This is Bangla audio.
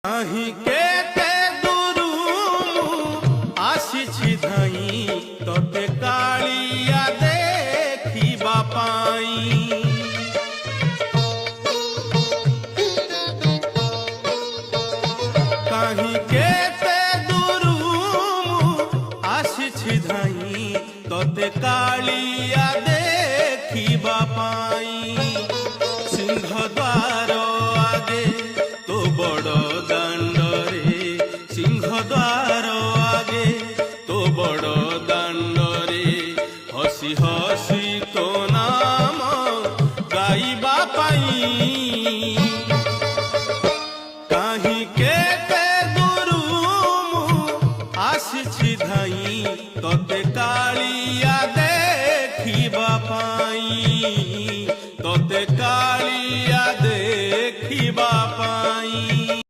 কাহি কেতে দূরু আসিছি ধাই তোতে কালিয়া দেখিবা পাই। কাহি কেতে দূরু আসিছি ধাই তোতে কালিয়া দেখিবা পাই। সিংহদ্বার আগে তো বড় দাণ্ডরে, সিংহদ্বার আগে তো বড় দাণ্ডরে হসি হসি তো নাম গাইবা পাই। কাহি কেতে দূরু আসিছি ধাই তোতে কালিয়া দেখিবা পাই, তোতে কালিয়া দেখিবা